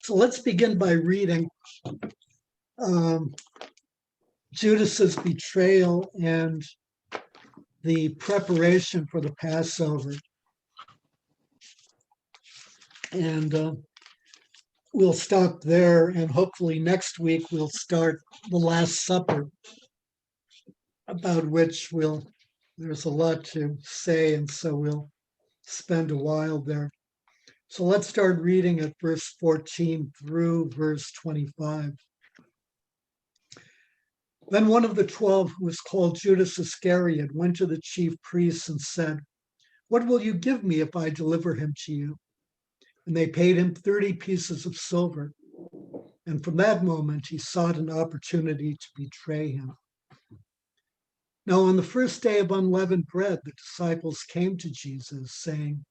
So let's begin by reading um, Judas's betrayal and the preparation for the Passover. And we'll stop there, and hopefully next week we'll start the Last Supper, about which there's a lot to say, and so we'll spend a while there. So let's start reading at verse 14 through verse 25. Then one of the 12, who was called Judas Iscariot, went to the chief priests and said, "What will you give me if I deliver him to you?" And they paid him 30 pieces of silver. And from that moment, he sought an opportunity to betray him. Now, on the first day of unleavened bread, the disciples came to Jesus, saying,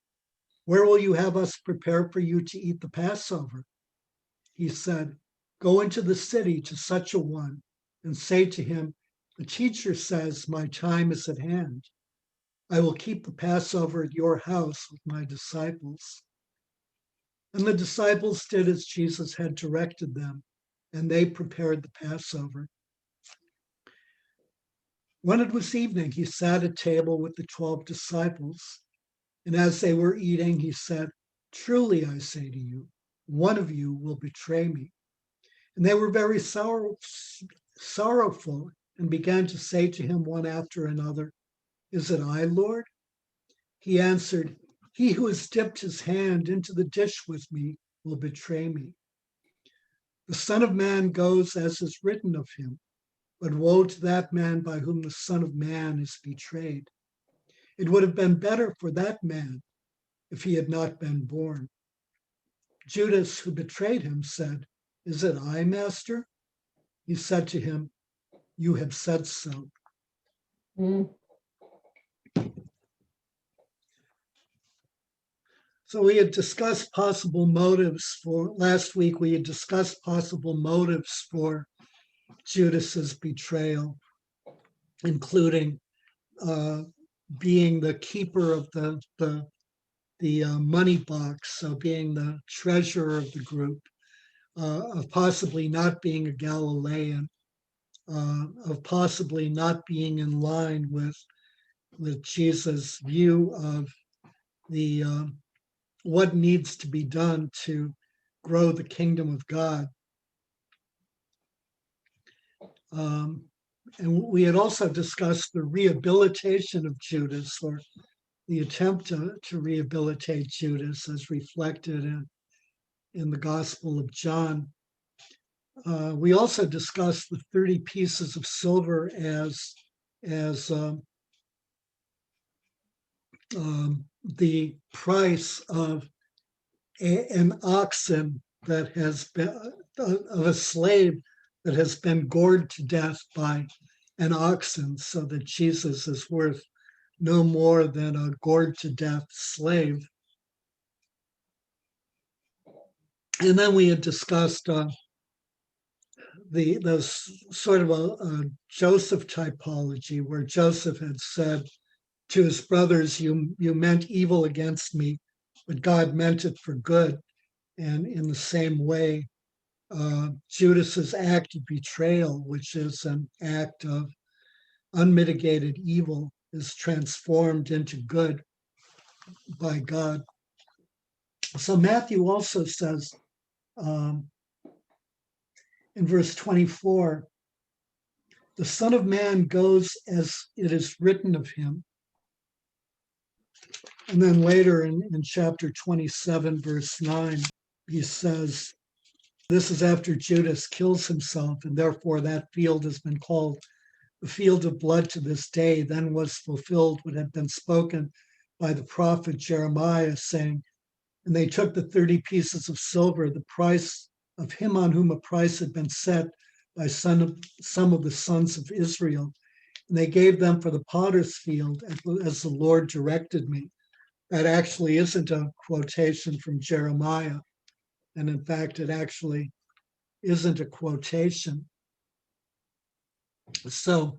"Where will you have us prepare for you to eat the Passover?" He said, "Go into the city to such a one and say to him, 'The teacher says, my time is at hand. I will keep the Passover at your house with my disciples.'" And the disciples did as Jesus had directed them, and they prepared the Passover. When it was evening, he sat at table with the 12 disciples. And as they were eating, he said, "Truly I say to you, one of you will betray me." And they were very sorrowful and began to say to him one after another, "Is it I, Lord?" He answered, "He who has dipped his hand into the dish with me will betray me. The Son of Man goes as is written of him, but woe to that man by whom the Son of Man is betrayed. It would have been better for that man if he had not been born." Judas, who betrayed him, said, "Is it I, Master?" He said to him, "You have said so." So we had discussed possible motives for, last week we had discussed possible motives for Judas's betrayal, including being the keeper of the money box, so being the treasurer of the group, of possibly not being a Galilean, of possibly not being in line with Jesus' view of the what needs to be done to grow the kingdom of God. And we had also discussed the rehabilitation of Judas, or the attempt to rehabilitate Judas as reflected in the Gospel of John. We also discussed the 30 pieces of silver as the price of an oxen that has been, of a slave that has been gored to death by an oxen, so that Jesus is worth no more than a gored to death slave. And then we had discussed the sort of a Joseph typology, where Joseph had said to his brothers, you meant evil against me, but God meant it for good. And in the same way, Judas's act of betrayal, which is an act of unmitigated evil, is transformed into good by God. So Matthew also says in verse 24, "The Son of Man goes as it is written of him." And then later in chapter 27, verse 9, he says, this is after Judas kills himself, and therefore that field has been called the field of blood to this day. Then was fulfilled what had been spoken by the prophet Jeremiah, saying, "And they took the 30 pieces of silver, the price of him on whom a price had been set by some of the sons of Israel, and they gave them for the potter's field, as the Lord directed me." That actually isn't a quotation from Jeremiah. And in fact, it actually isn't a quotation. So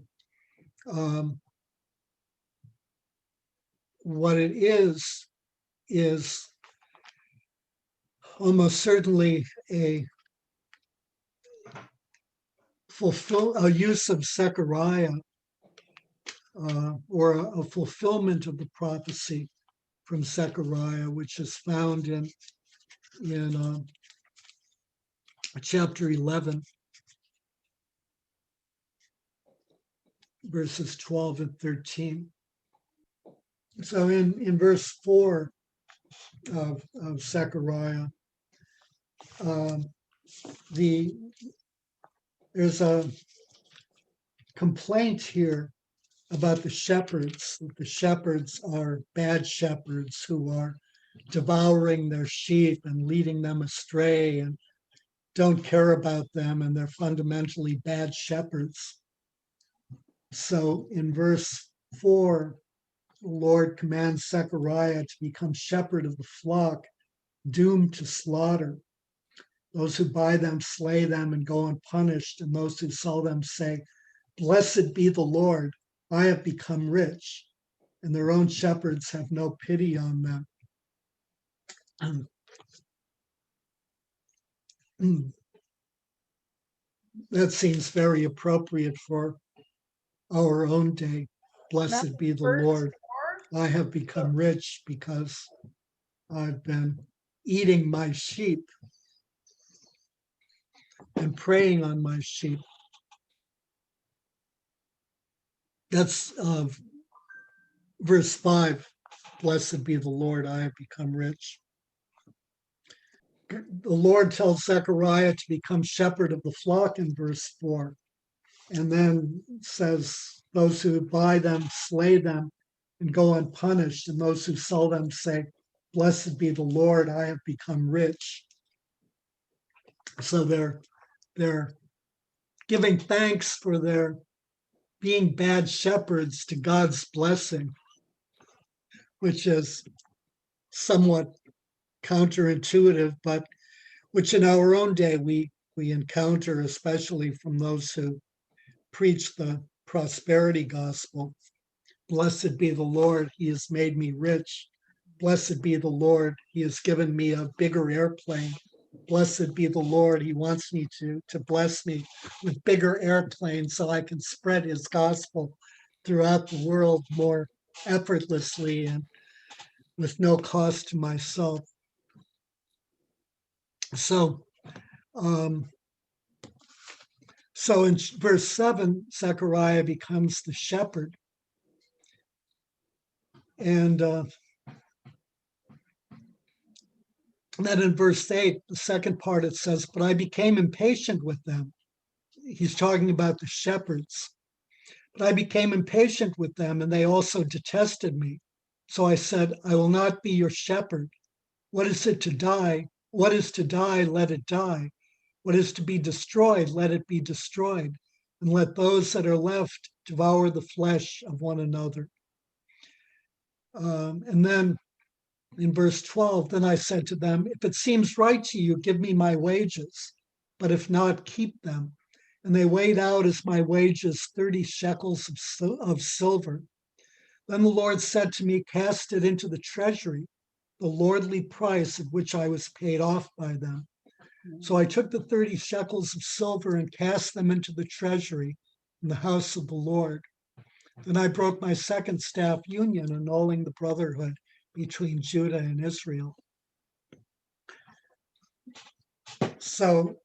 what it is almost certainly a use of Zechariah or a fulfillment of the prophecy from Zechariah, which is found in chapter 11, verses 12 and 13. So in verse 4 of Zechariah, there's a complaint here about the shepherds. The shepherds are bad shepherds who are devouring their sheep and leading them astray and don't care about them, and they're fundamentally bad shepherds. So in verse 4, the Lord commands Zechariah to become shepherd of the flock, doomed to slaughter. Those who buy them slay them and go unpunished, and those who sell them say, "Blessed be the Lord, I have become rich," and their own shepherds have no pity on them. That seems very appropriate for our own day. Blessed be the Lord, I have become rich because I've been eating my sheep and preying on my sheep. That's verse 5. Blessed be the Lord, I have become rich. The Lord tells Zechariah to become shepherd of the flock in verse 4, and then says, those who buy them slay them and go unpunished, and those who sell them say, "Blessed be the Lord, I have become rich." So they're giving thanks for their being bad shepherds to God's blessing, which is somewhat counterintuitive, but which in our own day we encounter, especially from those who preach the prosperity gospel. Blessed be the Lord, he has made me rich. Blessed be the Lord, he has given me a bigger airplane. Blessed be the Lord, he wants me to bless me with bigger airplanes so I can spread his gospel throughout the world more effortlessly and with no cost to myself. So in verse 7, Zechariah becomes the shepherd. And then in verse 8, the second part, it says, "But I became impatient with them." He's talking about the shepherds. "But I became impatient with them, and they also detested me. So I said, I will not be your shepherd. What is it to die? What is to die? Let it die. What is to be destroyed? Let it be destroyed. And let those that are left devour the flesh of one another." And then in verse 12, "Then I said to them, if it seems right to you, give me my wages, but if not, keep them. And they weighed out as my wages 30 shekels of silver. Then the Lord said to me, cast it into the treasury, the lordly price at which I was paid off by them. So I took the 30 shekels of silver and cast them into the treasury in the house of the Lord. Then I broke my second staff union, annulling the brotherhood between Judah and Israel." So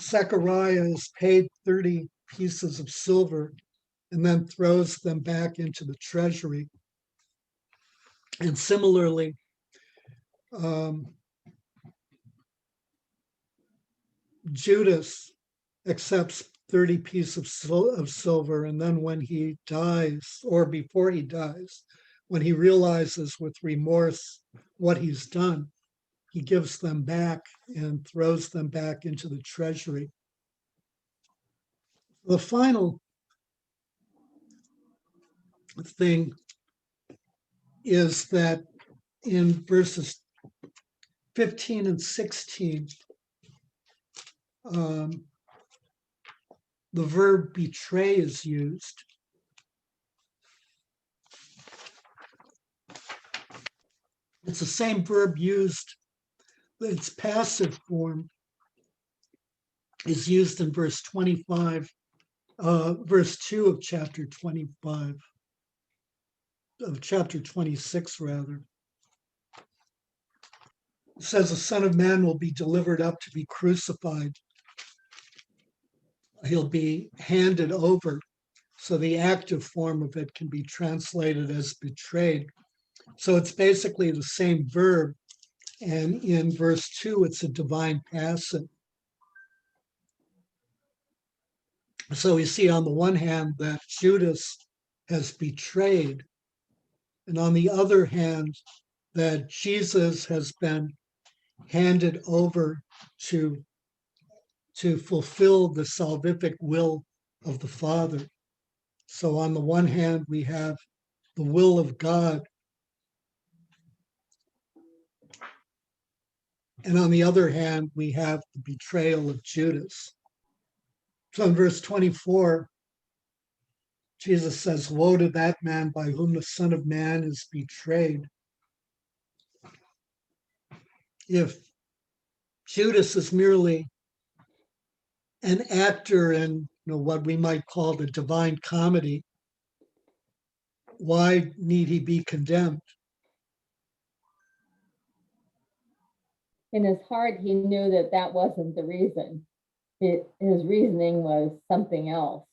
Zechariah is paid 30 pieces of silver and then throws them back into the treasury. And similarly, Judas accepts 30 pieces of silver, and then when he dies, or before he dies, when he realizes with remorse what he's done, he gives them back and throws them back into the treasury. The final thing is that in verses 15 and 16, the verb betray is used. It's the same verb used its passive form is used in verse 25, verse 2 of chapter 25, of chapter 26, rather. It says, the Son of Man will be delivered up to be crucified. He'll be handed over. So the active form of it can be translated as betrayed. So it's basically the same verb. And in verse 2, it's a divine passive. So we see on the one hand that Judas has betrayed, and on the other hand, that Jesus has been handed over to fulfill the salvific will of the Father. So on the one hand, we have the will of God, and on the other hand, we have the betrayal of Judas. So in verse 24, Jesus says, woe to that man by whom the Son of Man is betrayed. If Judas is merely an actor in what we might call the divine comedy, why need he be condemned? In his heart, he knew that that wasn't the reason. His reasoning was something else.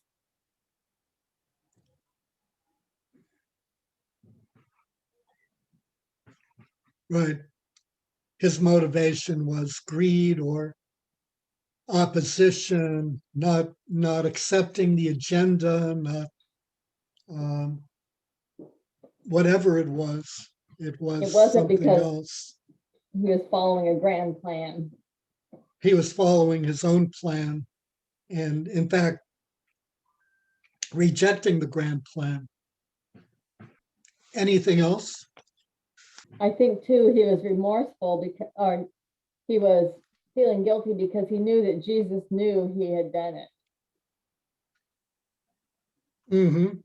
Right. His motivation was greed or opposition, not accepting the agenda, not whatever it was. It was wasn't something because else. he was following a grand plan. He was following his own plan, and in fact, rejecting the grand plan. Anything else? I think too, he was remorseful because, or he was feeling guilty because he knew that Jesus knew he had done it. Mm-hmm.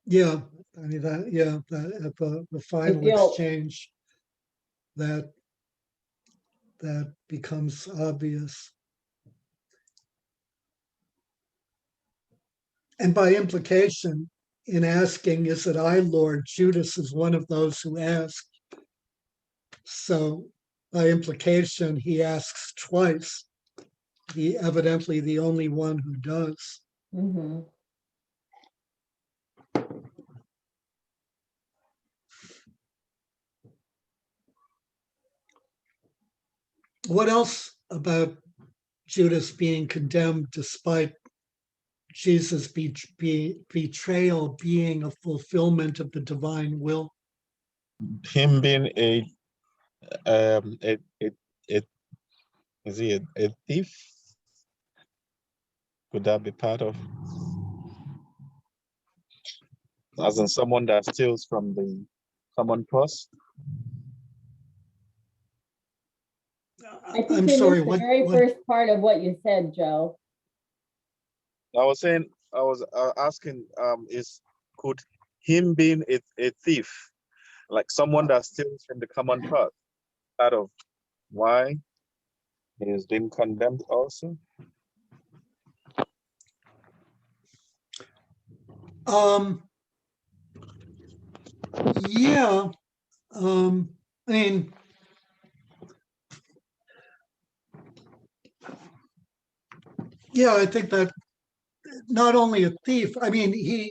Yeah, I mean that. Yeah, that at the final exchange, that becomes obvious, and by implication, in asking, "Is it I, Lord?" Judas is one of those who ask. So, by implication, he asks twice. He evidently the only one who does. Mm-hmm. What else about Judas being condemned despite Jesus' betrayal being a fulfillment of the divine will? Him being a is he a thief? Could that be part of, as in someone that steals from the common purse? I think I'm you sorry, missed the very first part of what you said, Joe. I was saying, I was asking, could him being a thief, like someone that steals from the common purse, part of why he is being condemned also? Yeah. I mean, yeah, I think that not only a thief, I mean,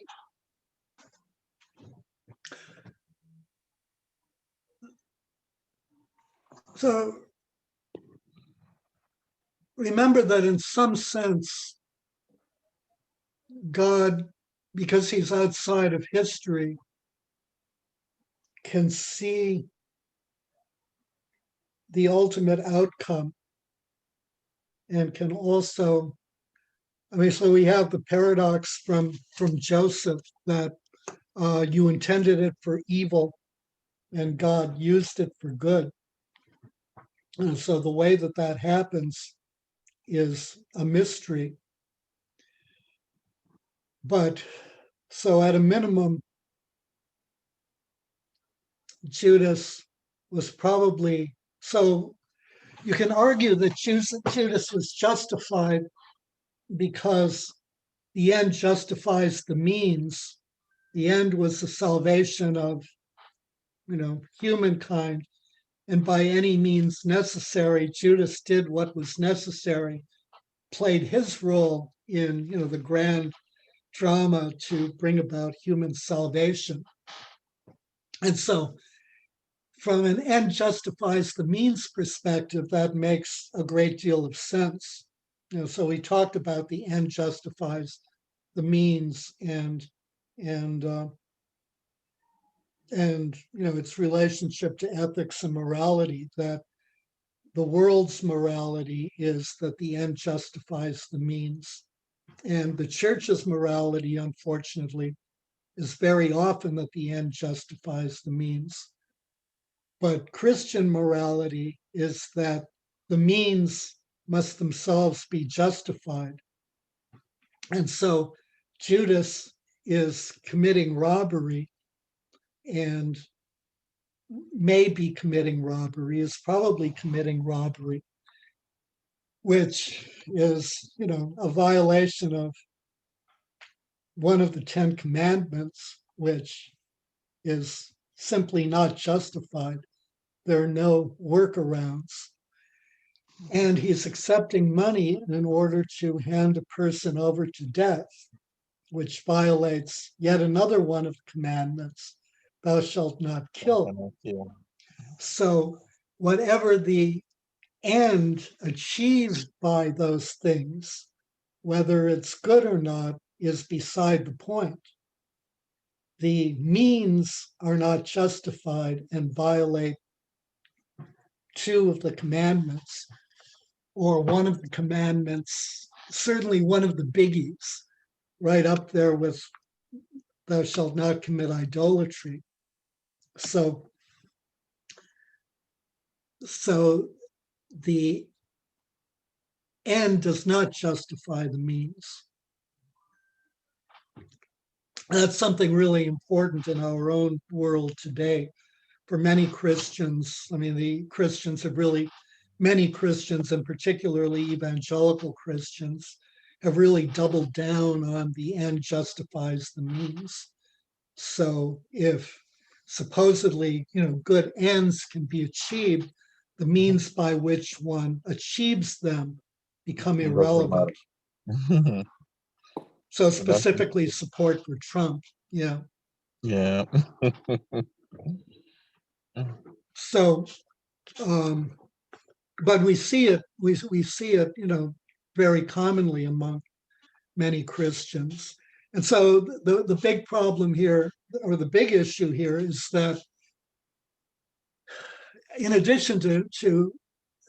so remember that in some sense, God, because he's outside of history, can see the ultimate outcome and can also, I mean, so we have the paradox from Joseph that you intended it for evil and God used it for good. And so the way that happens is a mystery. But so at a minimum, Judas was probably, so you can argue that Judas was justified because the end justifies the means. The end was the salvation of, humankind. And by any means necessary, Judas did what was necessary, played his role in, the grand drama to bring about human salvation. And so from an end justifies the means perspective, that makes a great deal of sense. So we talked about the end justifies the means and its relationship to ethics and morality, that the world's morality is that the end justifies the means. And the church's morality, unfortunately, is very often that the end justifies the means. But Christian morality is that the means must themselves be justified. And so Judas is committing robbery and may be committing robbery, is probably committing robbery, which is, a violation of one of the 10 commandments, which is simply not justified. There are no workarounds. And he's accepting money in order to hand a person over to death, which violates yet another one of the commandments, thou shalt not kill. So whatever the end achieved by those things, whether it's good or not, is beside the point. The means are not justified and violate two of the commandments, or one of the commandments, certainly one of the biggies, right up there with thou shalt not commit idolatry. So the end does not justify the means. That's something really important in our own world today. For many Christians, the Christians have really, many Christians, and particularly evangelical Christians, have really doubled down on the end justifies the means. So if supposedly, good ends can be achieved, the means by which one achieves them become irrelevant. So specifically support for Trump. Yeah. Yeah. So, but we see it, very commonly among many Christians. And so the big problem here, or the big issue here, is that in addition to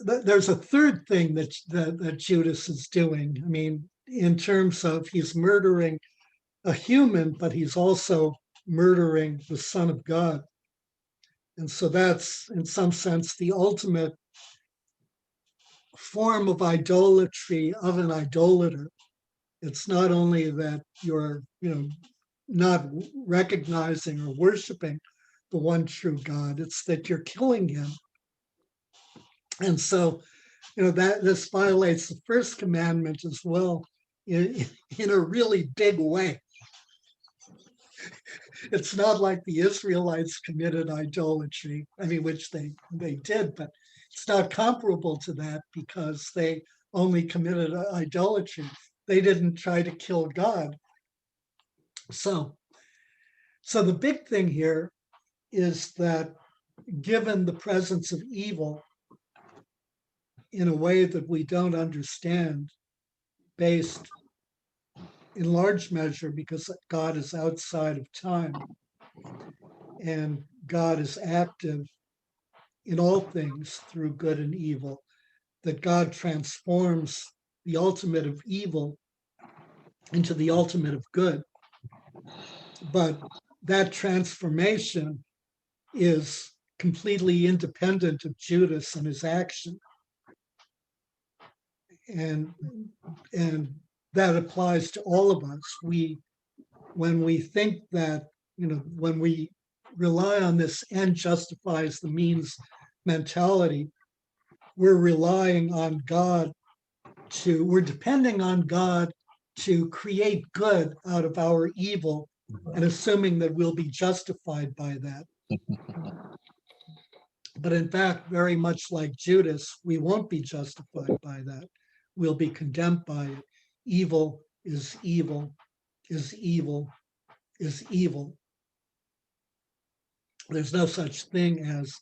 there's a third thing that Judas is doing. In terms of he's murdering a human, but he's also murdering the Son of God. And so that's, in some sense, the ultimate form of idolatry of an idolater. It's not only that you're, not recognizing or worshiping the one true God, it's that you're killing him. And so, that this violates the first commandment as well in a really big way. It's not like the Israelites committed idolatry, which they did, but it's not comparable to that because they only committed idolatry. They didn't try to kill God. So the big thing here is that given the presence of evil in a way that we don't understand, based in large measure because God is outside of time and God is active in all things through good and evil, that God transforms the ultimate of evil into the ultimate of good. But that transformation is completely independent of Judas and his action. And that applies to all of us. When we think that, when we rely on this end justifies the means mentality, we're relying on God we're depending on God to create good out of our evil and assuming that we'll be justified by that. But in fact, very much like Judas, we won't be justified by that. We'll be condemned by it. Evil is evil, is evil, is evil. There's no such thing as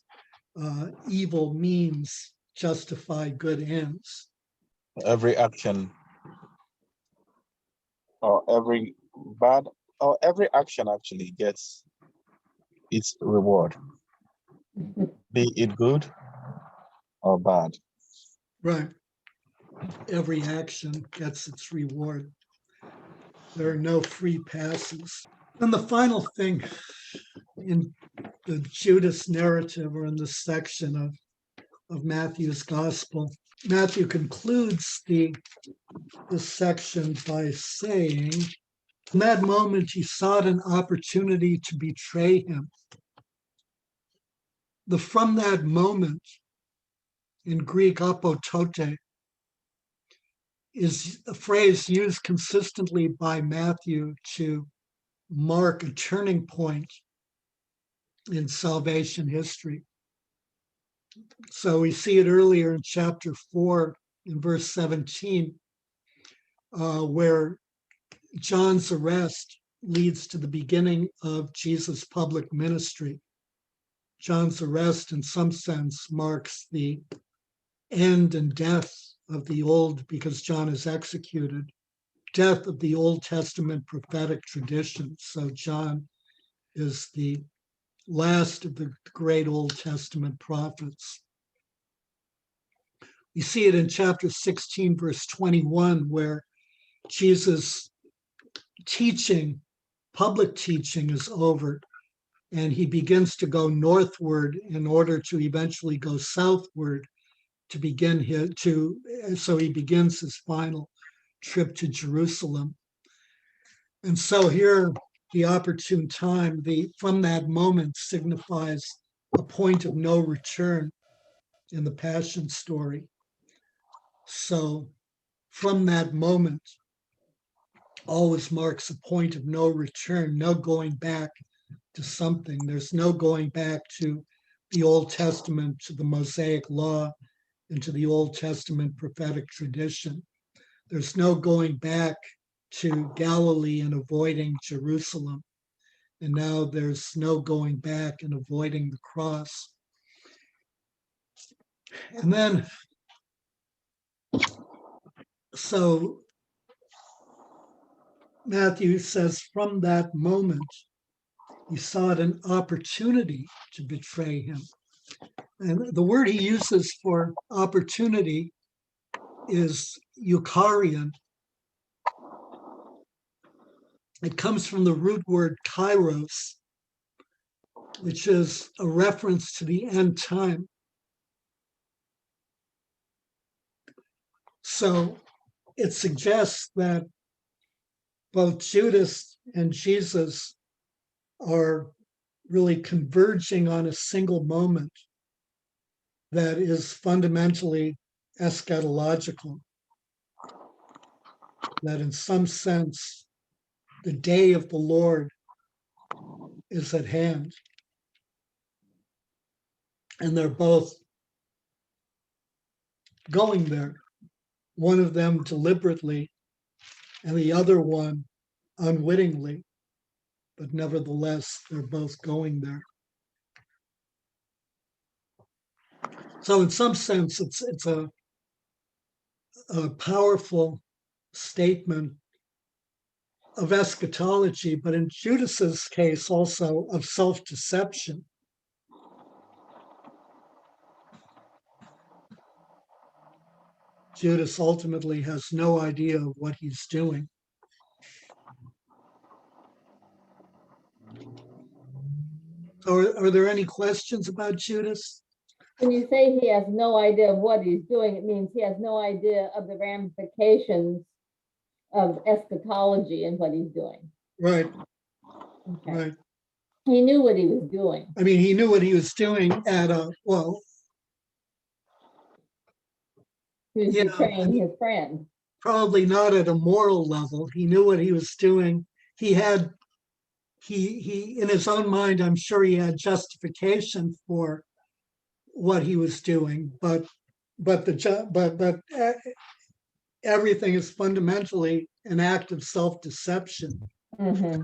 evil means justify good ends. Every action or every bad or every action actually gets its reward, be it good or bad. Right. Every action gets its reward. There are no free passes. And the final thing in the Judas narrative, or in this section of Matthew's gospel, Matthew concludes this section by saying, in that moment he sought an opportunity to betray him. The from that moment in Greek apotote is a phrase used consistently by Matthew to mark a turning point in salvation history. So we see it earlier in chapter 4 in verse 17, where John's arrest leads to the beginning of Jesus' public ministry. John's arrest, in some sense, marks the end and death of the old, because John is executed, death of the Old Testament prophetic tradition. So John is the last of the great Old Testament prophets. We see it in chapter 16, verse 21, where Jesus' teaching, public teaching, is over, and he begins to go northward in order to eventually go southward so he begins his final trip to Jerusalem. And so here, the opportune time, from that moment, signifies a point of no return in the Passion story. So from that moment always marks a point of no return, no going back to something. There's no going back to the Old Testament, to the Mosaic law, and to the Old Testament prophetic tradition. There's no going back to Galilee and avoiding Jerusalem. And now there's no going back and avoiding the cross. And then, so Matthew says, from that moment, he sought an opportunity to betray him. And the word he uses for opportunity is Eucharion. It comes from the root word kairos, which is a reference to the end time. So it suggests that both Judas and Jesus are really converging on a single moment that is fundamentally eschatological, that in some sense, the day of the Lord is at hand. And they're both going there, one of them deliberately and the other one unwittingly, but nevertheless, they're both going there. So in some sense, it's a powerful statement of eschatology, but in Judas's case also of self-deception. Judas ultimately has no idea of what he's doing. So are there any questions about Judas? When you say he has no idea of what he's doing, it means he has no idea of the ramifications of eschatology and what he's doing. Right, Okay. right. He knew what he was doing. I mean, he knew what he was doing at a, well, He was yeah, I betraying mean, his friend. probably not at a moral level. He knew what he was doing. He had, he in his own mind, I'm sure he had justification for what he was doing, but everything is fundamentally an act of self-deception. Mm-hmm.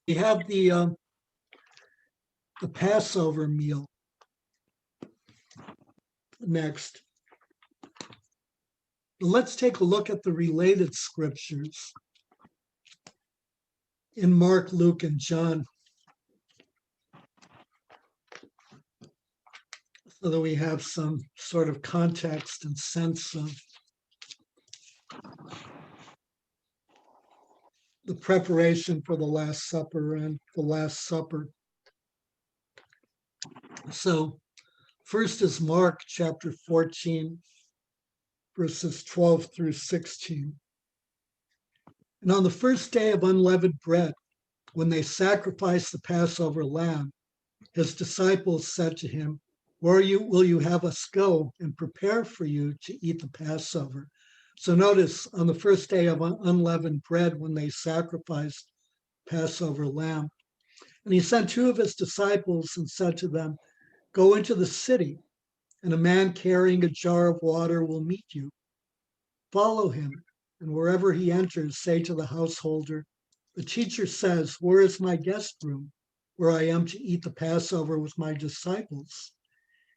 We have the Passover meal next. Let's take a look at the related scriptures in Mark, Luke, and John, so that we have some sort of context and sense of the preparation for the Last Supper and the Last Supper. So first is Mark chapter 14, verses 12 through 16. And on the first day of unleavened bread, when they sacrificed the Passover lamb, his disciples said to him, "Where will you have us go and prepare for you to eat the Passover?" So notice, on the first day of unleavened bread, when they sacrificed Passover lamb, and he sent two of his disciples and said to them, "Go into the city, and a man carrying a jar of water will meet you. Follow him, and wherever he enters, say to the householder, 'The teacher says, where is my guest room, where I am to eat the Passover with my disciples?'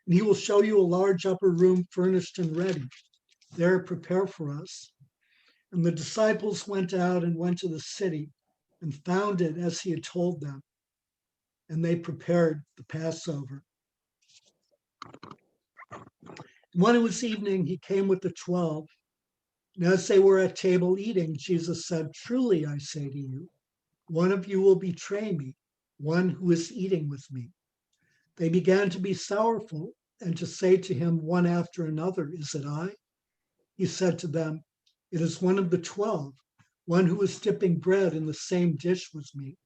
And he will show you a large upper room furnished and ready. There prepare for us." And the disciples went out and went to the city and found it as he had told them. And they prepared the Passover. When it was evening, he came with the 12. And as they were at table eating, Jesus said, "Truly I say to you, one of you will betray me, one who is eating with me." They began to be sorrowful and to say to him one after another, "Is it I?" He said to them, "It is one of the 12, one who is dipping bread in the same dish with me.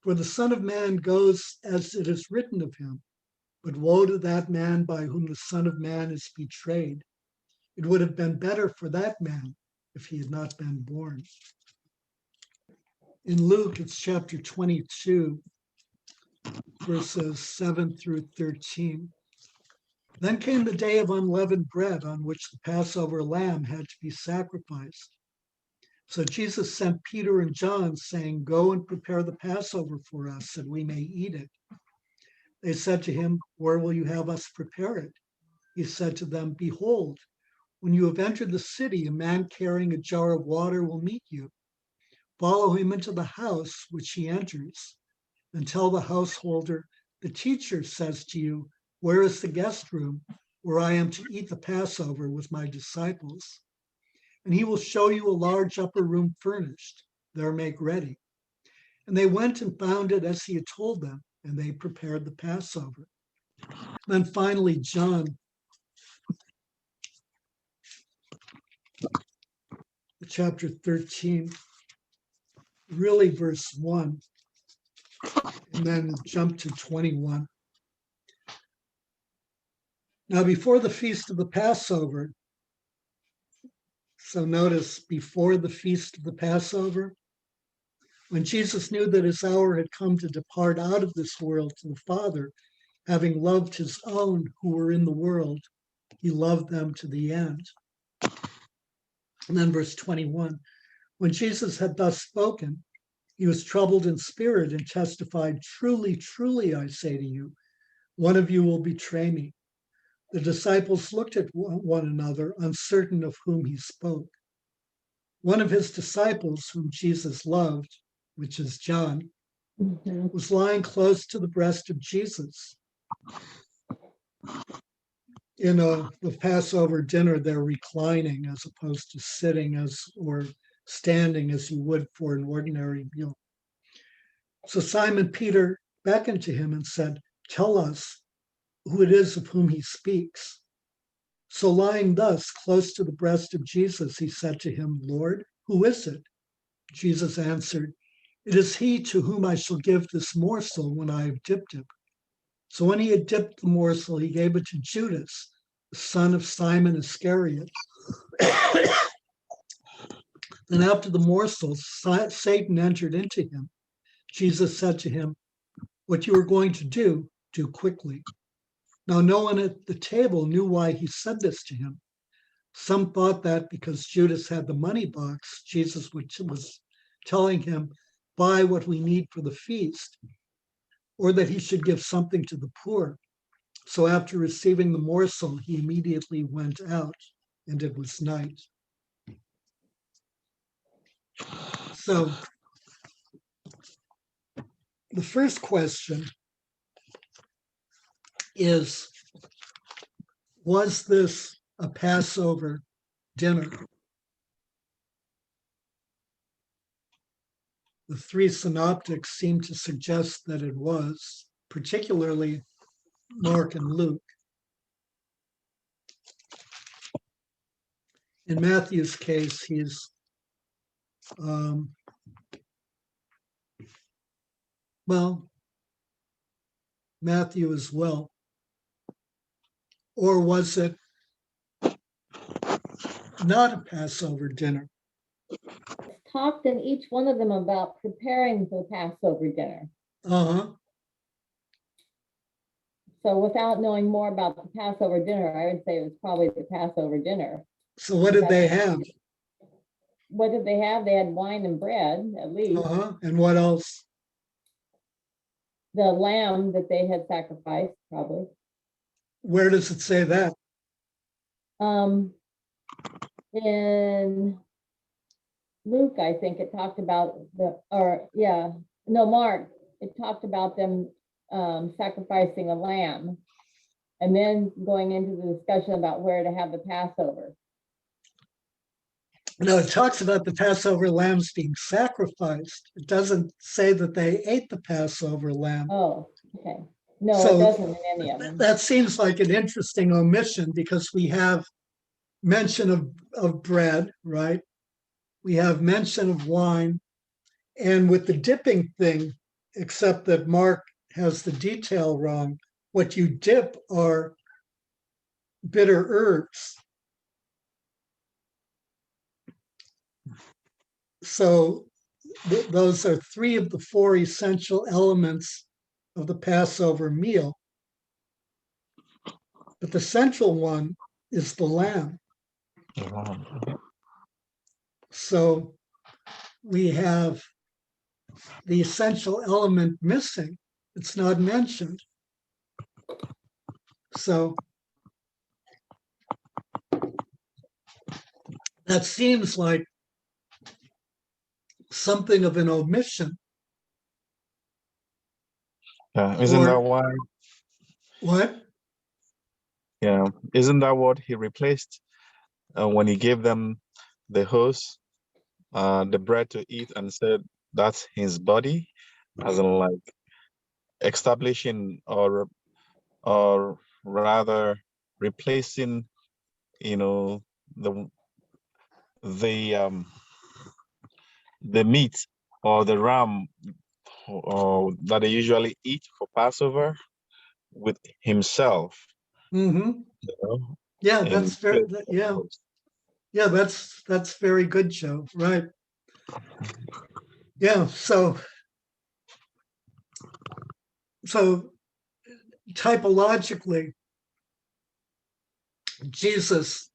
For the Son of Man goes as it is written of him, but woe to that man by whom the Son of Man is betrayed. It would have been better for that man if he had not been born." In Luke, it's chapter 22, verses 7 through 13. Then came the day of unleavened bread on which the Passover lamb had to be sacrificed. So Jesus sent Peter and John, saying, "Go and prepare the Passover for us, that we may eat it." They said to him, "Where will you have us prepare it?" He said to them, "Behold, when you have entered the city, a man carrying a jar of water will meet you. Follow him into the house which he enters, and tell the householder, 'The teacher says to you, where is the guest room where I am to eat the Passover with my disciples?' And he will show you a large upper room furnished. There make ready." And they went and found it as he had told them, and they prepared the Passover. Then finally, John, chapter 13, really verse 1, and then jump to 21. Now, before the feast of the Passover, so notice, before the feast of the Passover, when Jesus knew that his hour had come to depart out of this world to the Father, having loved his own who were in the world, he loved them to the end. And then verse 21, when Jesus had thus spoken, he was troubled in spirit and testified, "Truly, truly, I say to you, one of you will betray me." The disciples looked at one another, uncertain of whom he spoke. One of his disciples, whom Jesus loved, which is John, Mm-hmm. was lying close to the breast of Jesus. In the Passover dinner, they're reclining as opposed to sitting or standing as you would for an ordinary meal. So Simon Peter beckoned to him and said, "Tell us who it is of whom he speaks." So lying thus close to the breast of Jesus, he said to him, "Lord, who is it?" Jesus answered, "It is he to whom I shall give this morsel when I have dipped it." So when he had dipped the morsel, he gave it to Judas, the son of Simon Iscariot. Then after the morsel, Satan entered into him. Jesus said to him, "What you are going to do, do quickly." Now no one at the table knew why he said this to him. Some thought that because Judas had the money box, Jesus was telling him, "Buy what we need for the feast," or that he should give something to the poor. So after receiving the morsel, he immediately went out, and it was night. So the first question is, was this a Passover dinner? The three synoptics seem to suggest that it was, particularly Mark and Luke. In Matthew's case, he's Matthew as well. Or was it not a Passover dinner? It's talked in each one of them about preparing for the Passover dinner. Uh-huh. So without knowing more about the Passover dinner, I would say it was probably the Passover dinner. So what did they have? What did they have? They had wine and bread, at least. Uh-huh. And what else? The lamb that they had sacrificed, probably. Where does it say that? In Luke, I think it talked about Mark, it talked about them sacrificing a lamb and then going into the discussion about where to have the Passover. No, it talks about the Passover lambs being sacrificed. It doesn't say that they ate the Passover lamb. Oh, okay. No, So it doesn't in any of them. that seems like an interesting omission because we have mention of bread, right? We have mention of wine. And with the dipping thing, except that Mark has the detail wrong, what you dip are bitter herbs. So those are three of the four essential elements of the Passover meal. But the central one is the lamb. So we have the essential element missing. It's not mentioned. So that seems like something of an omission. Isn't that why? What? Yeah, isn't that what he replaced when he gave them the host, the bread to eat, and said that's his body, as in like establishing or rather replacing, the meat or the ram or that they usually eat for Passover with himself. Mm-hmm. Yeah, that's very. Yeah, that's very good, Joe. Right. Yeah. So typologically, Jesus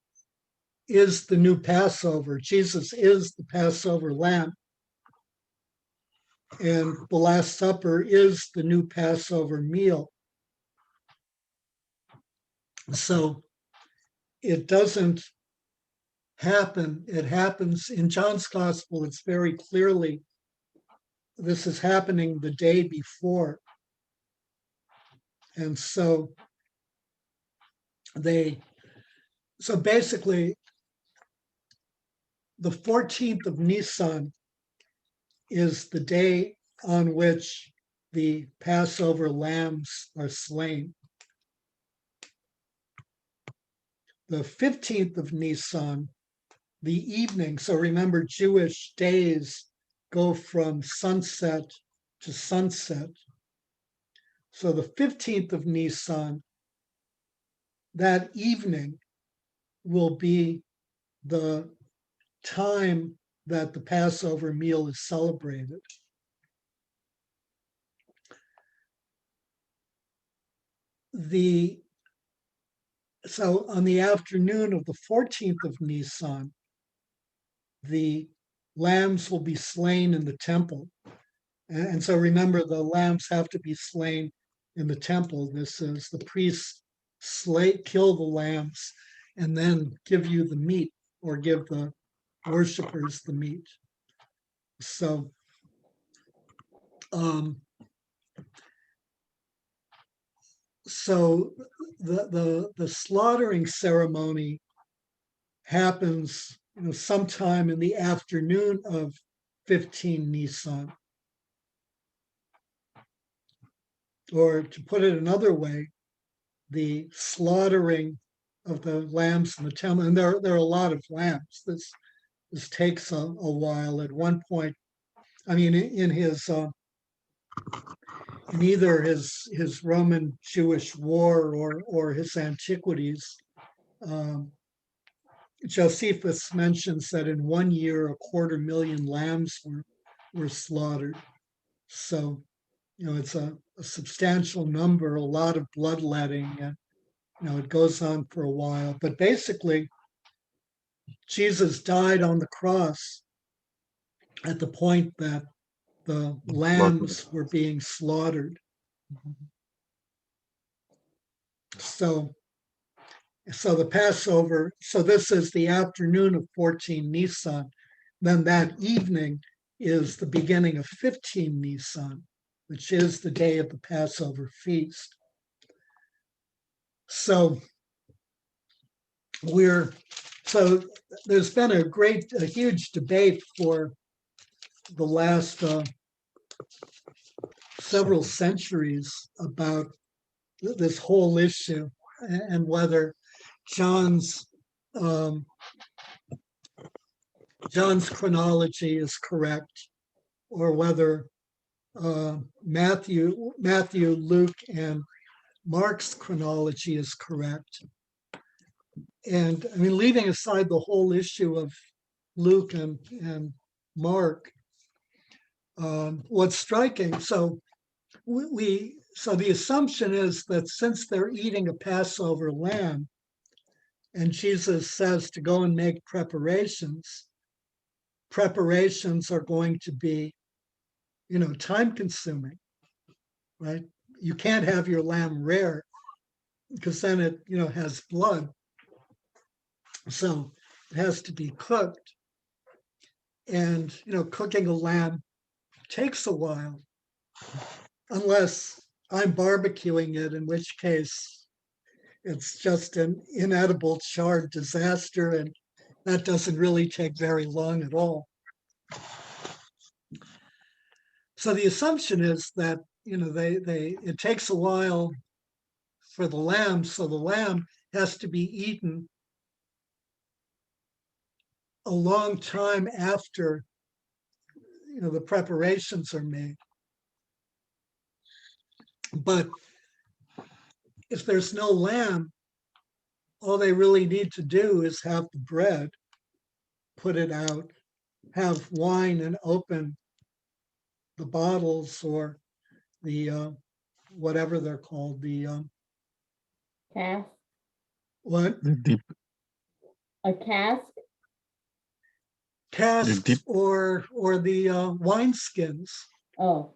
is the new Passover. Jesus is the Passover lamb. And the Last Supper is the new Passover meal. So it doesn't happen. It happens in John's Gospel. It's very clearly this is happening the day before. And so basically, the 14th of Nisan is the day on which the Passover lambs are slain. The 15th of Nisan, the evening, so remember Jewish days go from sunset to sunset. So the 15th of Nisan, that evening will be the time that the Passover meal is celebrated. So on the afternoon of the 14th of Nisan, the lambs will be slain in the temple. And so remember, the lambs have to be slain in the temple. This is the priests kill the lambs and then give you the meat, or give the worshipers the meat. So so the slaughtering ceremony happens, sometime in the afternoon of 15 Nisan. Or to put it another way, the slaughtering of the lambs in the temple, and there are a lot of lambs. This takes a while. At one point, I mean, in either his Roman Jewish war or his Antiquities, Josephus mentions that in 1 year 250,000 lambs were slaughtered. So it's a substantial number, a lot of bloodletting, and it goes on for a while. But basically, Jesus died on the cross at the point that the lambs were being slaughtered. So the Passover, so this is the afternoon of 14 Nisan. Then that evening is the beginning of 15 Nisan, which is the day of the Passover feast. So there's been a huge debate for the last several centuries about this whole issue, and whether John's chronology is correct, or whether Matthew, Luke, and Mark's chronology is correct. And I mean, leaving aside the whole issue of Luke and Mark, what's striking, so the assumption is that since they're eating a Passover lamb, and Jesus says to go and make preparations are going to be, time consuming, right? You can't have your lamb rare, because then it, has blood. So it has to be cooked. And, cooking a lamb takes a while, unless I'm barbecuing it, in which case it's just an inedible charred disaster, and that doesn't really take very long at all. So the assumption is that, it takes a while for the lamb, so the lamb has to be eaten a long time after, the preparations are made. But if there's no lamb, all they really need to do is have the bread, put it out, have wine, and open the bottles, or the whatever they're called, the Cask, what? a cask. Casks, or the wine skins, Oh,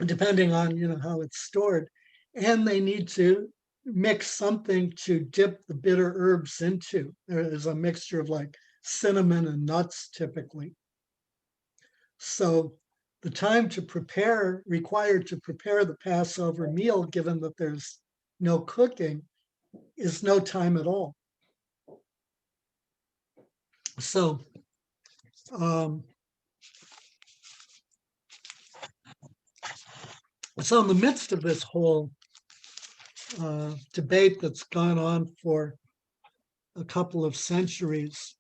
depending on how it's stored. And they need to mix something to dip the bitter herbs into. There is a mixture of like cinnamon and nuts typically. So the time required to prepare the Passover meal, given that there's no cooking, is no time at all. So so in the midst of this whole debate that's gone on for a couple of centuries,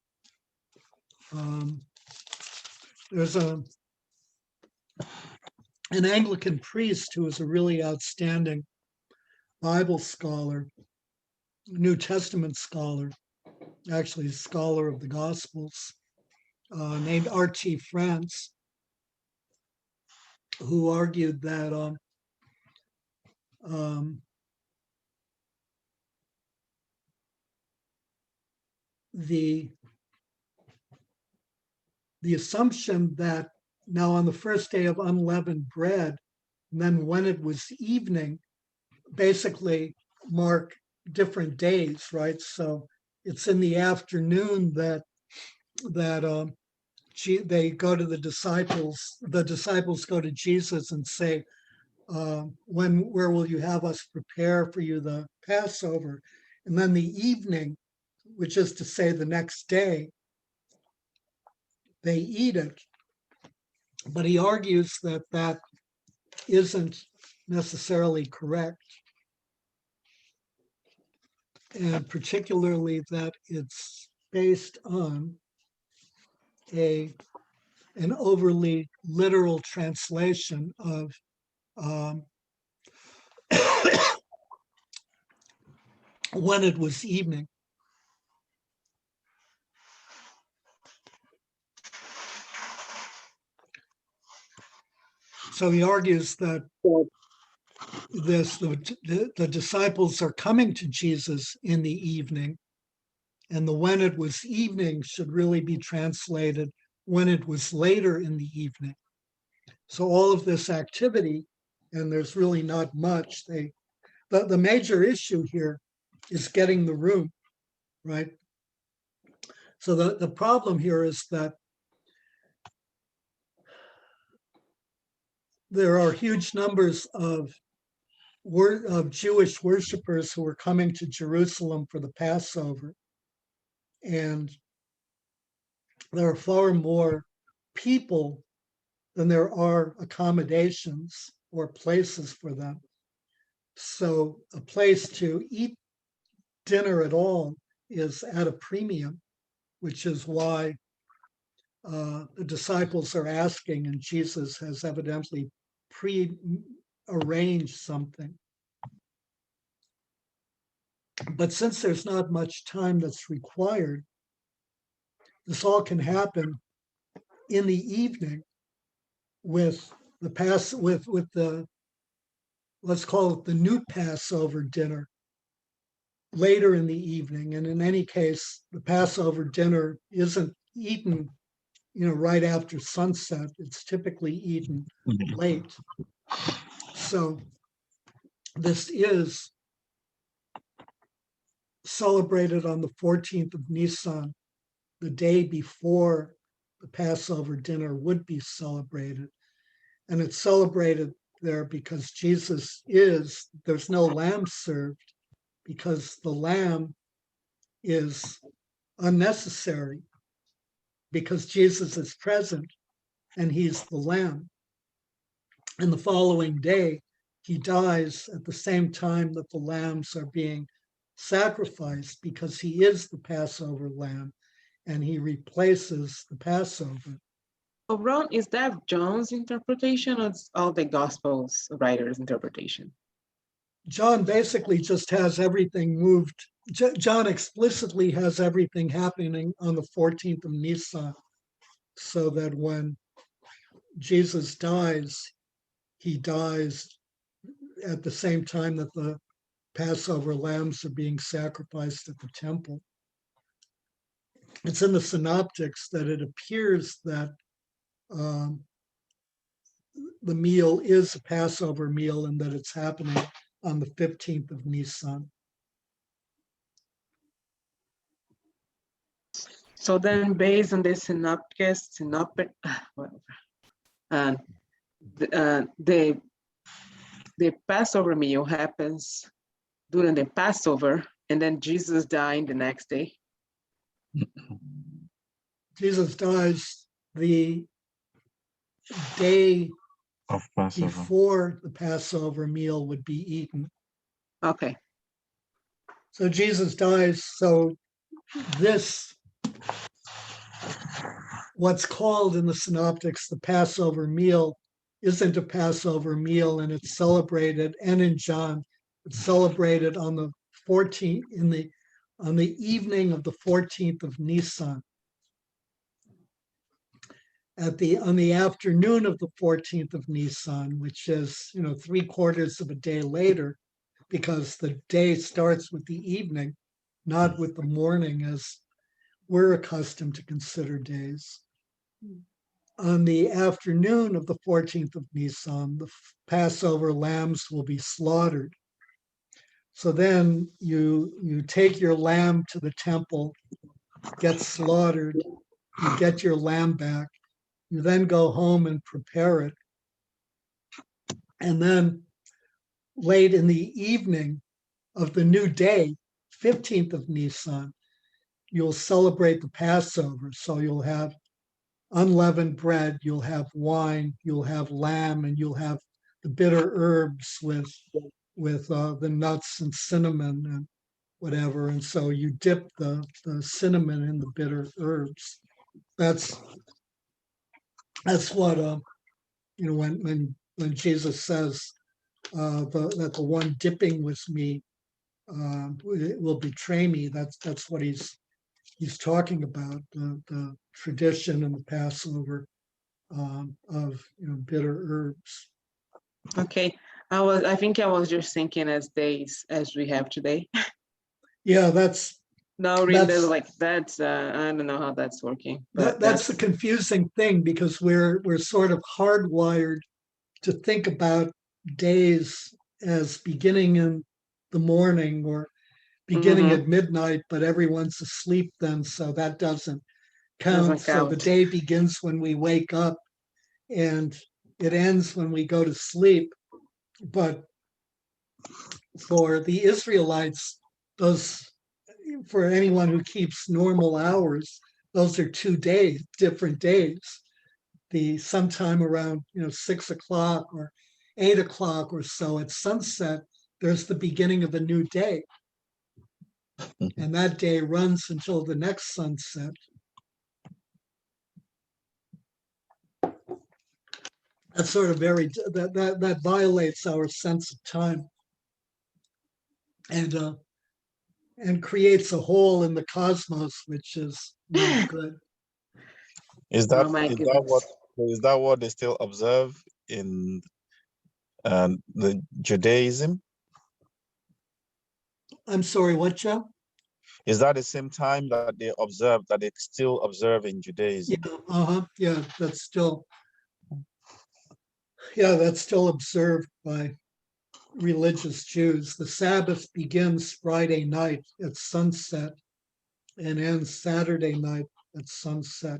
there's an Anglican priest who is a really outstanding Bible scholar, New Testament scholar, actually a scholar of the Gospels, named R.T. France, who argued that the assumption that now on the first day of unleavened bread, and then when it was evening, basically mark different days, right? So it's in the afternoon that they go to the disciples go to Jesus and say, where will you have us prepare for you the Passover? And then the evening, which is to say the next day, they eat it. But he argues that that isn't necessarily correct, and particularly that it's based on an overly literal translation of when it was evening. So he argues that the disciples are coming to Jesus in the evening, and the when it was evening should really be translated when it was later in the evening. So all of this activity, and there's really not much, the major issue here is getting the room, right? So the problem here is that there are huge numbers of Jewish worshipers who are coming to Jerusalem for the Passover. And there are far more people than there are accommodations or places for them. So a place to eat dinner at all is at a premium, which is why the disciples are asking, and Jesus has evidently pre-arranged something. But since there's not much time that's required, this all can happen in the evening with the let's call it the new Passover dinner later in the evening. And in any case, the Passover dinner isn't eaten, right after sunset. It's typically eaten late. So this is celebrated on the 14th of Nisan, the day before the Passover dinner would be celebrated. And it's celebrated there because there's no lamb served, because the lamb is unnecessary, because Jesus is present and he's the lamb. And the following day, he dies at the same time that the lambs are being sacrificed, because he is the Passover lamb and he replaces the Passover. So, Ron, is that John's interpretation or all the Gospels writers' interpretation? John basically just has everything moved. John explicitly has everything happening on the 14th of Nisan, so that when Jesus dies, he dies at the same time that the Passover lambs are being sacrificed at the temple. It's in the synoptics that it appears that the meal is a Passover meal and that it's happening on the 15th of Nisan. So then, based on the synopsis, the Passover meal happens during the Passover, and then Jesus died the next day. Jesus dies the day of Passover. before the Passover meal would be eaten. Okay. So Jesus dies, so this what's called in the synoptics the Passover meal isn't a Passover meal, and it's celebrated, and in John, it's celebrated on the 14th, on the evening of the 14th of Nisan. On the afternoon of the 14th of Nisan, which is 3/4 of a day later, because the day starts with the evening, not with the morning as we're accustomed to consider days. On the afternoon of the 14th of Nisan, the Passover lambs will be slaughtered. So then you take your lamb to the temple, get slaughtered, you get your lamb back, you then go home and prepare it. And then late in the evening of the new day, 15th of Nisan, you'll celebrate the Passover. So you'll have unleavened bread, you'll have wine, you'll have lamb, and you'll have the bitter herbs with the nuts and cinnamon and whatever. And so you dip the cinnamon in the bitter herbs. That's what when Jesus says that the one dipping with me will betray me. That's what he's talking about, the tradition in the Passover of bitter herbs. Okay. I think I was just thinking as days as we have today. Yeah, that's No, really, like that's I don't know how that's working. But that's the confusing thing, because we're sort of hardwired to think about days as beginning in the morning or beginning at midnight, but everyone's asleep then, so that doesn't count. So the day begins when we wake up and it ends when we go to sleep. But for the Israelites, for anyone who keeps normal hours, those are 2 days, different days. Sometime around 6 o'clock or 8 o'clock or so at sunset, there's the beginning of a new day. And that day runs until the next sunset. That's sort of that violates our sense of time, and creates a hole in the cosmos, which is not good. Is that what they still observe in the Judaism? I'm sorry, what, Joe? Is that the same time that they still observe in Judaism? Yeah, that's still observed by religious Jews. The Sabbath begins Friday night at sunset and ends Saturday night at sunset.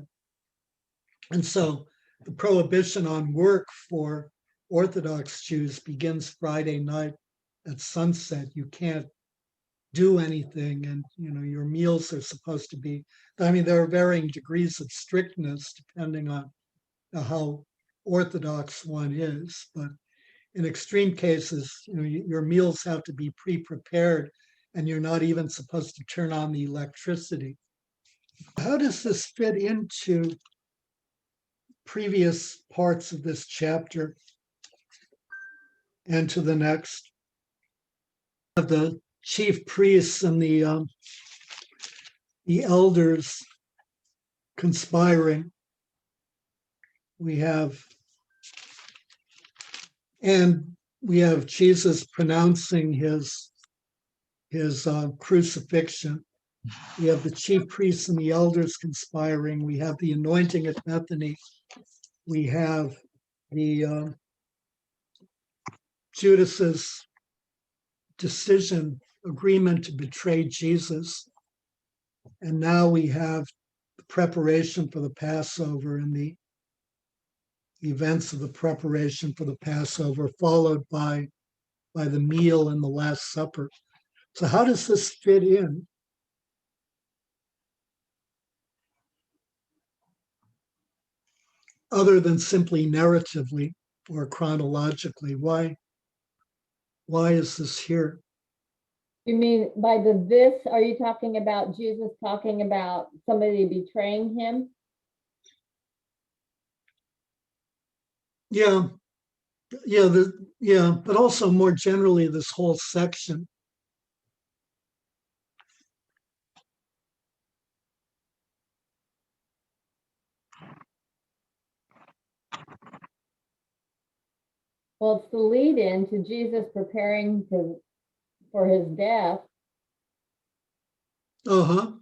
And so the prohibition on work for Orthodox Jews begins Friday night at sunset. You can't do anything, and your meals are supposed to be, there are varying degrees of strictness depending on how orthodox one is, but in extreme cases, your meals have to be pre-prepared, and you're not even supposed to turn on the electricity. How does this fit into previous parts of this chapter and to the next? The chief priests and the elders conspiring. We have Jesus pronouncing his crucifixion. We have the chief priests and the elders conspiring. We have the anointing at Bethany. We have the Judas's agreement to betray Jesus. And now we have the preparation for the Passover and the events of the preparation for the Passover, followed by the meal and the Last Supper. So how does this fit in? Other than simply narratively or chronologically, why is this here? You mean by this, are you talking about Jesus talking about somebody betraying him? Yeah, but also more generally, this whole section. Well, it's the lead in to Jesus preparing for his death. Uh-huh.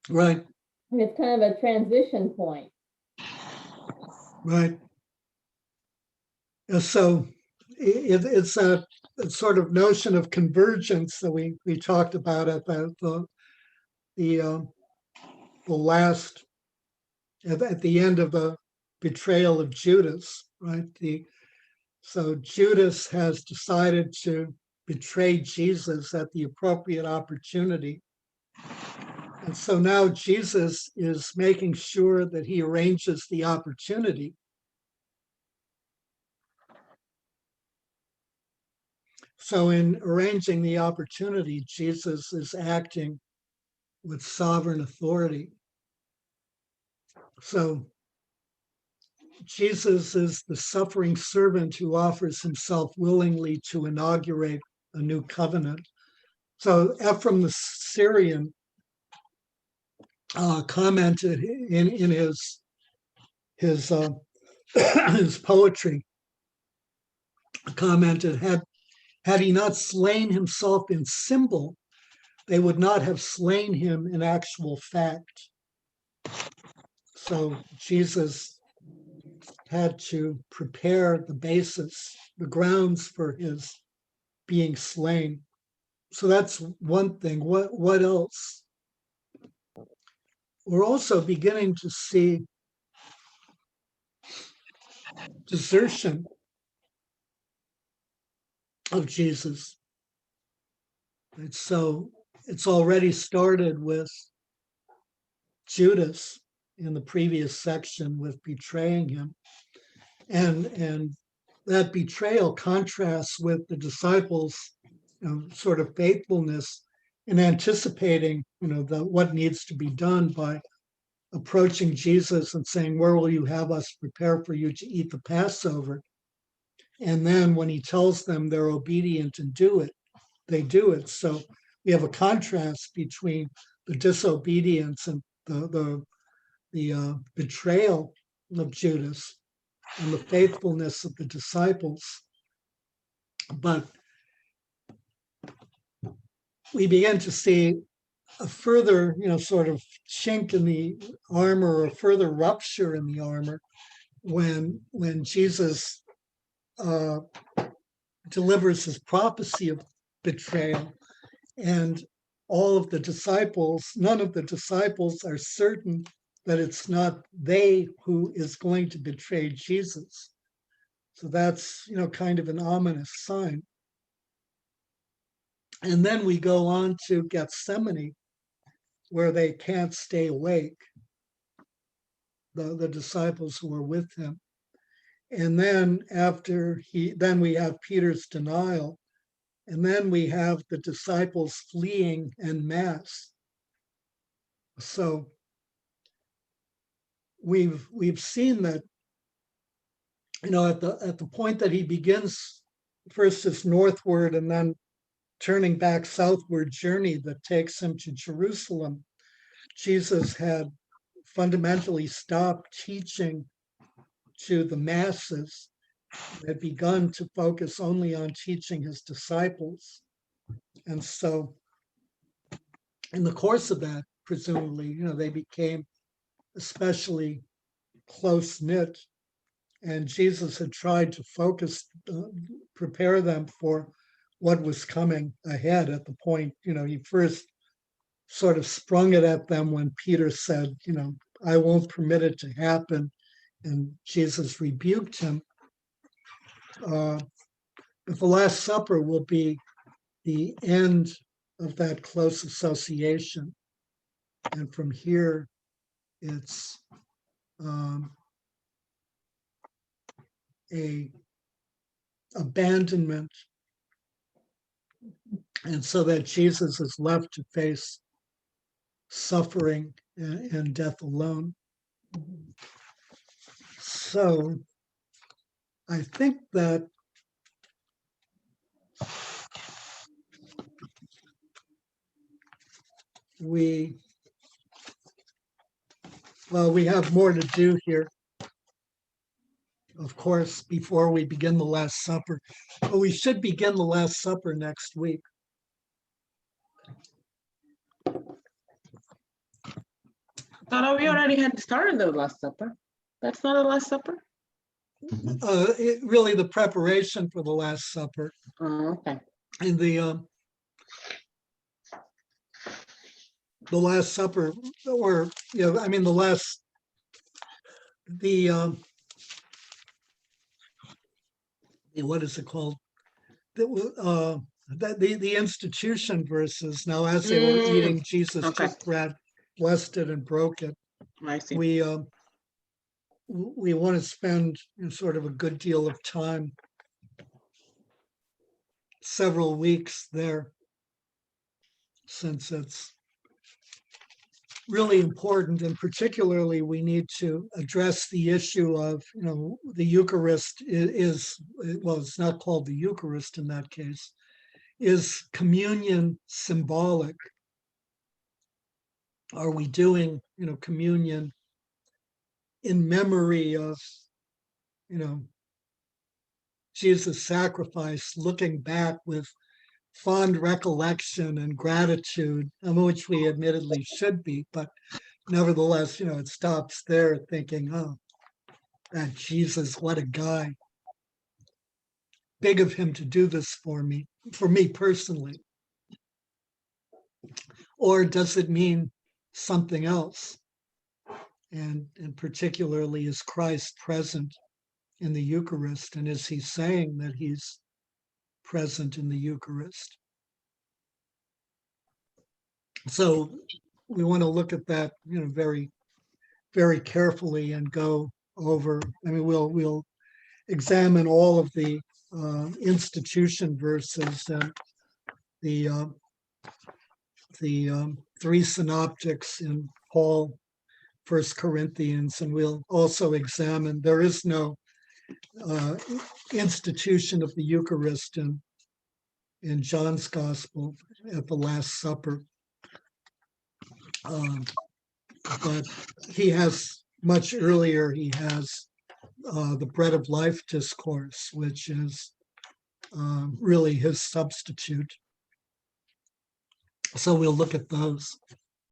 Right, It's kind of a transition point. right. So it's a sort of notion of convergence that we talked about at the last at the end of the betrayal of Judas, right? So Judas has decided to betray Jesus at the appropriate opportunity. And so now Jesus is making sure that he arranges the opportunity. So in arranging the opportunity, Jesus is acting with sovereign authority. So Jesus is the suffering servant who offers himself willingly to inaugurate a new covenant. So Ephraim the Syrian commented in his his poetry, commented, had he not slain himself in symbol, they would not have slain him in actual fact. So Jesus had to prepare the basis, the grounds for his being slain. So that's one thing. What else? We're also beginning to see desertion of Jesus. And so it's already started with Judas in the previous section with betraying him. And that betrayal contrasts with the disciples' sort of faithfulness in anticipating, what needs to be done by approaching Jesus and saying, "Where will you have us prepare for you to eat the Passover?" And then when he tells them they're obedient and do it, they do it. So we have a contrast between the disobedience and the betrayal of Judas and the faithfulness of the disciples. But we begin to see a further, sort of chink in the armor, or a further rupture in the armor when Jesus delivers his prophecy of betrayal, and all of the disciples, none of the disciples are certain that it's not they who is going to betray Jesus. So that's, kind of an ominous sign. And then we go on to Gethsemane, where they can't stay awake, the disciples who are with him. And then then we have Peter's denial, and then we have the disciples fleeing en masse. So we've seen that, at the point that he begins first this northward and then turning back southward journey that takes him to Jerusalem, Jesus had fundamentally stopped teaching to the masses, had begun to focus only on teaching his disciples. And so in the course of that, presumably, they became especially close-knit, and Jesus had tried to prepare them for what was coming ahead. At the point, he first sort of sprung it at them when Peter said, "I won't permit it to happen," and Jesus rebuked him. But the Last Supper will be the end of that close association, and from here, it's a abandonment, and so that Jesus is left to face suffering and death alone. So I think that we have more to do here, of course, before we begin the Last Supper. But we should begin the Last Supper next week. Thought we already had started the Last Supper. That's not a Last Supper? Really the preparation for the Last Supper. Oh, okay. And the Last Supper, or, I mean, what is it called? The institution verses. Now, as they were eating, Jesus Okay. took bread, blessed it, and broke it. I see. We want to spend sort of a good deal of time, several weeks there, since it's really important, and particularly we need to address the issue of, the Eucharist is, well, it's not called the Eucharist in that case. Is communion symbolic? Are we doing, communion in memory of, Jesus' sacrifice, looking back with fond recollection and gratitude, which we admittedly should be, but nevertheless, it stops there thinking, oh, that Jesus, what a guy. Big of him to do this for me personally. Or does it mean something else? And particularly, is Christ present in the Eucharist? And is he saying that he's present in the Eucharist? So we want to look at that, very, very carefully and go over. I mean, we'll examine all of the institution verses and the three synoptics in Paul, 1 Corinthians, and we'll also examine, there is no institution of the Eucharist in John's Gospel at the Last Supper. But he has, much earlier, he has the Bread of Life discourse, which is really his substitute. So we'll look at those.